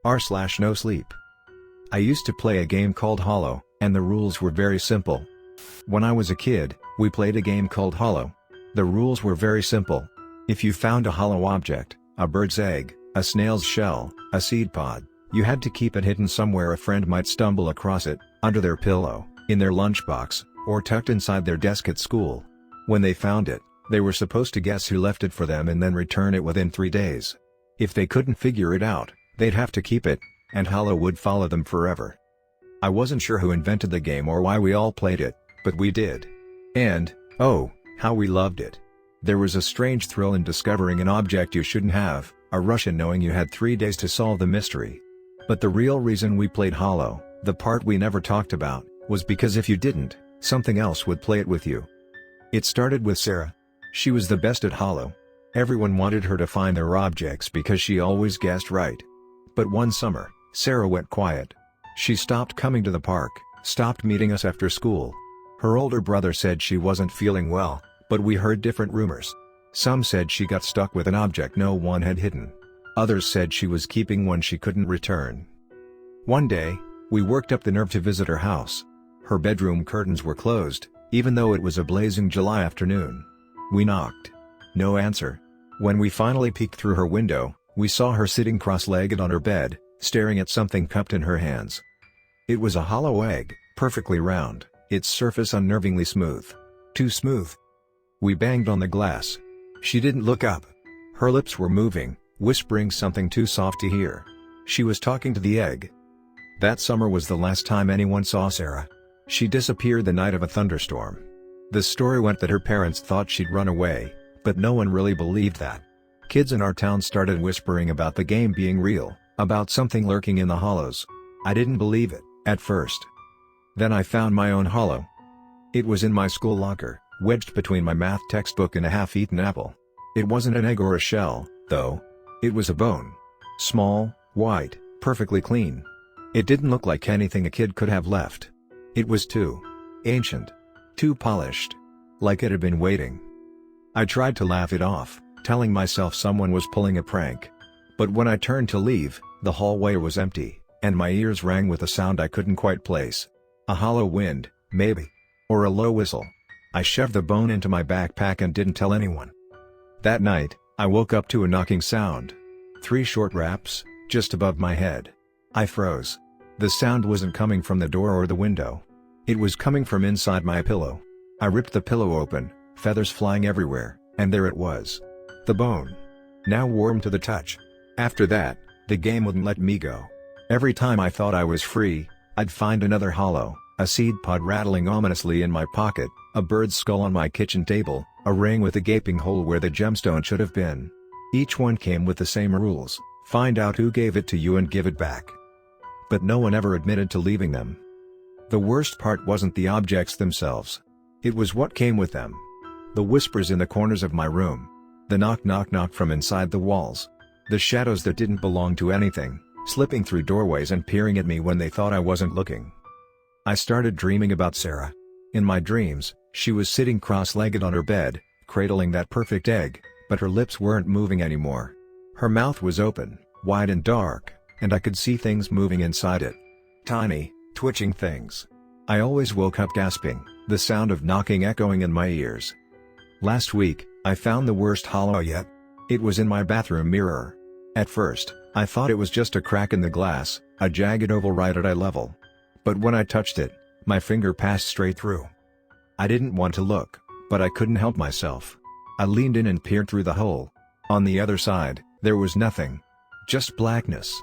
r/NoSleep. I used to play a game called Hollow, and the rules were very simple. When I was a kid, we played a game called Hollow. The rules were very simple. If you found a hollow object, a bird's egg, a snail's shell, a seed pod, you had to keep it hidden somewhere. A friend might stumble across it, under their pillow, in their lunchbox, or tucked inside their desk at school. When they found it, they were supposed to guess who left it for them and then return it within 3 days. If they couldn't figure it out, they'd have to keep it, and Hollow would follow them forever. I wasn't sure who invented the game or why we all played it, but we did. And, oh, how we loved it. There was a strange thrill in discovering an object you shouldn't have, a rush in knowing you had 3 days to solve the mystery. But the real reason we played Hollow, the part we never talked about, was because if you didn't, something else would play it with you. It started with Sarah. She was the best at Hollow. Everyone wanted her to find their objects because she always guessed right. But one summer, Sarah went quiet. She stopped coming to the park, stopped meeting us after school. Her older brother said she wasn't feeling well, but we heard different rumors. Some said she got stuck with an object no one had hidden. Others said she was keeping one she couldn't return. One day, we worked up the nerve to visit her house. Her bedroom curtains were closed, even though it was a blazing July afternoon. We knocked. No answer. When we finally peeked through her window, we saw her sitting cross-legged on her bed, staring at something cupped in her hands. It was a hollow egg, perfectly round, its surface unnervingly smooth. Too smooth. We banged on the glass. She didn't look up. Her lips were moving, whispering something too soft to hear. She was talking to the egg. That summer was the last time anyone saw Sarah. She disappeared the night of a thunderstorm. The story went that her parents thought she'd run away, but no one really believed that. Kids in our town started whispering about the game being real, about something lurking in the hollows. I didn't believe it, at first. Then I found my own hollow. It was in my school locker, wedged between my math textbook and a half-eaten apple. It wasn't an egg or a shell, though. It was a bone. Small, white, perfectly clean. It didn't look like anything a kid could have left. It was too ancient. Too polished. Like it had been waiting. I tried to laugh it off, telling myself someone was pulling a prank. But when I turned to leave, the hallway was empty, and my ears rang with a sound I couldn't quite place. A hollow wind, maybe. Or a low whistle. I shoved the bone into my backpack and didn't tell anyone. That night, I woke up to a knocking sound. 3 short raps, just above my head. I froze. The sound wasn't coming from the door or the window. It was coming from inside my pillow. I ripped the pillow open, feathers flying everywhere, and there it was. The bone. Now warm to the touch. After that, the game wouldn't let me go. Every time I thought I was free, I'd find another hollow, a seed pod rattling ominously in my pocket, a bird's skull on my kitchen table, a ring with a gaping hole where the gemstone should have been. Each one came with the same rules: find out who gave it to you and give it back. But no one ever admitted to leaving them. The worst part wasn't the objects themselves. It was what came with them. The whispers in the corners of my room. The knock knock knock from inside the walls. The shadows that didn't belong to anything, slipping through doorways and peering at me when they thought I wasn't looking. I started dreaming about Sarah. In my dreams, she was sitting cross-legged on her bed, cradling that perfect egg, but her lips weren't moving anymore. Her mouth was open, wide and dark, and I could see things moving inside it. Tiny, twitching things. I always woke up gasping, the sound of knocking echoing in my ears. Last week, I found the worst hollow yet. It was in my bathroom mirror. At first, I thought it was just a crack in the glass, a jagged oval right at eye level. But when I touched it, my finger passed straight through. I didn't want to look, but I couldn't help myself. I leaned in and peered through the hole. On the other side, there was nothing. Just blackness.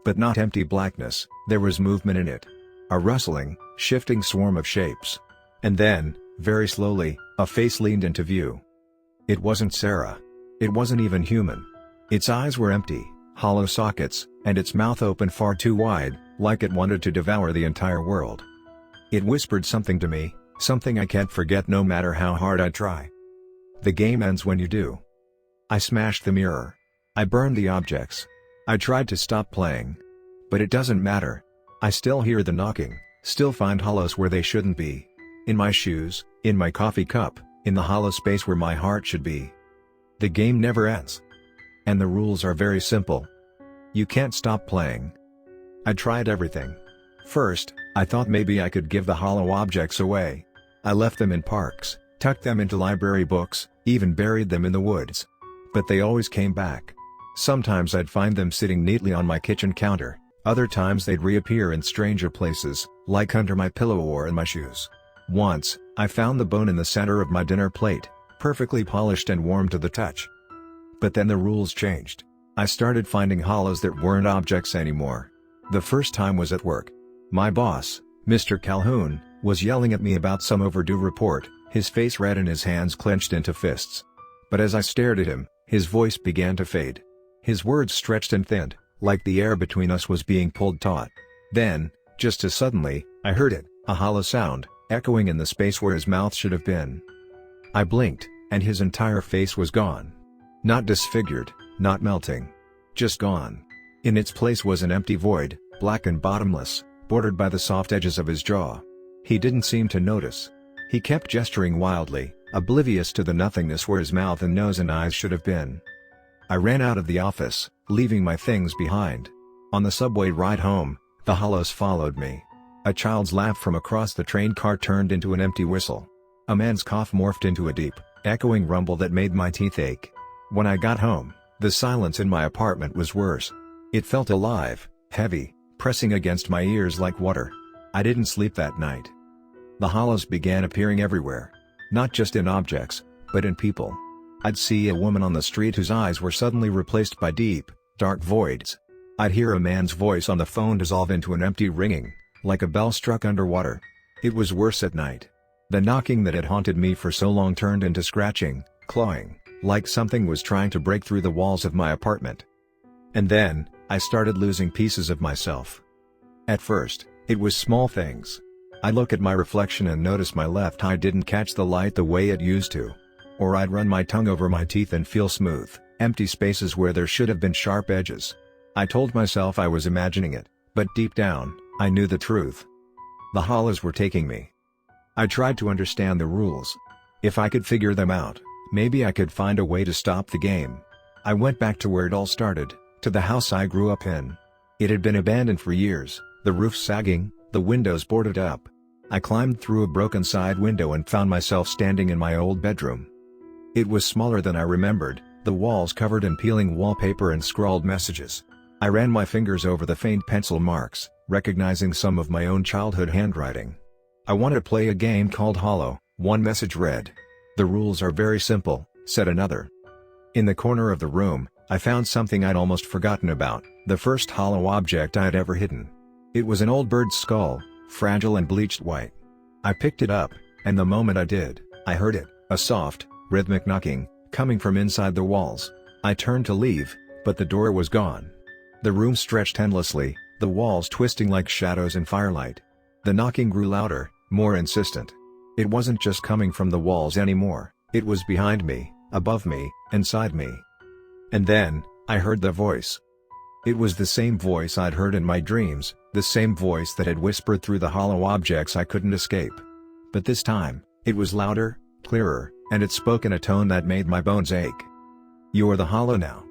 But not empty blackness, there was movement in it. A rustling, shifting swarm of shapes. And then, very slowly, a face leaned into view. It wasn't Sarah. It wasn't even human. Its eyes were empty, hollow sockets, and its mouth open far too wide, like it wanted to devour the entire world. It whispered something to me, something I can't forget no matter how hard I try. The game ends when you do. I smashed the mirror. I burned the objects. I tried to stop playing. But it doesn't matter. I still hear the knocking, still find hollows where they shouldn't be. In my shoes, in my coffee cup, in the hollow space where my heart should be. The game never ends. And the rules are very simple. You can't stop playing. I tried everything. First, I thought maybe I could give the hollow objects away. I left them in parks, tucked them into library books, even buried them in the woods. But they always came back. Sometimes I'd find them sitting neatly on my kitchen counter, other times they'd reappear in stranger places, like under my pillow or in my shoes. Once, I found the bone in the center of my dinner plate, perfectly polished and warm to the touch. But then the rules changed. I started finding hollows that weren't objects anymore. The first time was at work. My boss, Mr. Calhoun, was yelling at me about some overdue report, his face red and his hands clenched into fists. But as I stared at him, his voice began to fade. His words stretched and thinned, like the air between us was being pulled taut. Then, just as suddenly, I heard it, a hollow sound, echoing in the space where his mouth should have been. I blinked, and his entire face was gone. Not disfigured, not melting. Just gone. In its place was an empty void, black and bottomless, bordered by the soft edges of his jaw. He didn't seem to notice. He kept gesturing wildly, oblivious to the nothingness where his mouth and nose and eyes should have been. I ran out of the office, leaving my things behind. On the subway ride home, the hollows followed me. A child's laugh from across the train car turned into an empty whistle. A man's cough morphed into a deep, echoing rumble that made my teeth ache. When I got home, the silence in my apartment was worse. It felt alive, heavy, pressing against my ears like water. I didn't sleep that night. The hollows began appearing everywhere. Not just in objects, but in people. I'd see a woman on the street whose eyes were suddenly replaced by deep, dark voids. I'd hear a man's voice on the phone dissolve into an empty ringing, like a bell struck underwater. It was worse at night. The knocking that had haunted me for so long turned into scratching, clawing, like something was trying to break through the walls of my apartment. And then, I started losing pieces of myself. At first, it was small things. I'd look at my reflection and notice my left eye didn't catch the light the way it used to. Or I'd run my tongue over my teeth and feel smooth, empty spaces where there should have been sharp edges. I told myself I was imagining it, but deep down, I knew the truth. The hollows were taking me. I tried to understand the rules. If I could figure them out, maybe I could find a way to stop the game. I went back to where it all started, to the house I grew up in. It had been abandoned for years, the roof sagging, the windows boarded up. I climbed through a broken side window and found myself standing in my old bedroom. It was smaller than I remembered, the walls covered in peeling wallpaper and scrawled messages. I ran my fingers over the faint pencil marks, recognizing some of my own childhood handwriting. "I want to play a game called Hollow," one message read. "The rules are very simple," said another. In the corner of the room, I found something I'd almost forgotten about, the first hollow object I had ever hidden. It was an old bird's skull, fragile and bleached white. I picked it up, and the moment I did, I heard it, a soft, rhythmic knocking, coming from inside the walls. I turned to leave, but the door was gone. The room stretched endlessly, the walls twisting like shadows in firelight. The knocking grew louder, more insistent. It wasn't just coming from the walls anymore, it was behind me, above me, inside me. And then, I heard the voice. It was the same voice I'd heard in my dreams, the same voice that had whispered through the hollow objects I couldn't escape. But this time, it was louder, clearer, and it spoke in a tone that made my bones ache. "You are the hollow now."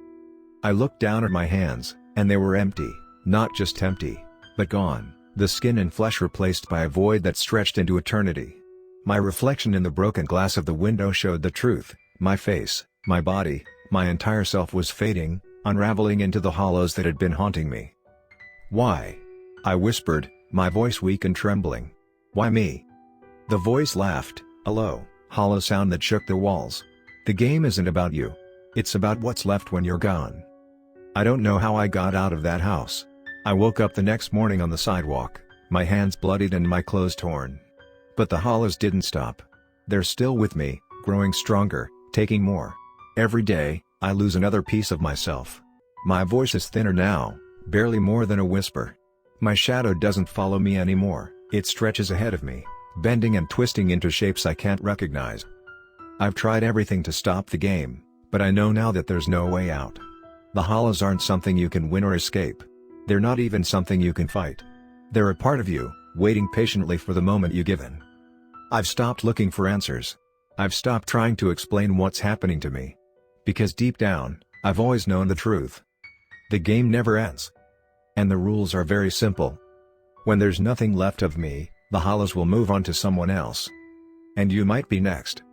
I looked down at my hands, and they were empty, not just empty, but gone, the skin and flesh replaced by a void that stretched into eternity. My reflection in the broken glass of the window showed the truth. My face, my body, my entire self was fading, unraveling into the hollows that had been haunting me. "Why?" I whispered, my voice weak and trembling. "Why me?" The voice laughed, a low, hollow sound that shook the walls. "The game isn't about you. It's about what's left when you're gone." I don't know how I got out of that house. I woke up the next morning on the sidewalk, my hands bloodied and my clothes torn. But the hollows didn't stop. They're still with me, growing stronger, taking more. Every day, I lose another piece of myself. My voice is thinner now, barely more than a whisper. My shadow doesn't follow me anymore, it stretches ahead of me, bending and twisting into shapes I can't recognize. I've tried everything to stop the game, but I know now that there's no way out. The hollows aren't something you can win or escape. They're not even something you can fight. They're a part of you, waiting patiently for the moment you give in. I've stopped looking for answers. I've stopped trying to explain what's happening to me. Because deep down, I've always known the truth. The game never ends. and the rules are very simple. When there's nothing left of me, the hollows will move on to someone else. And you might be next.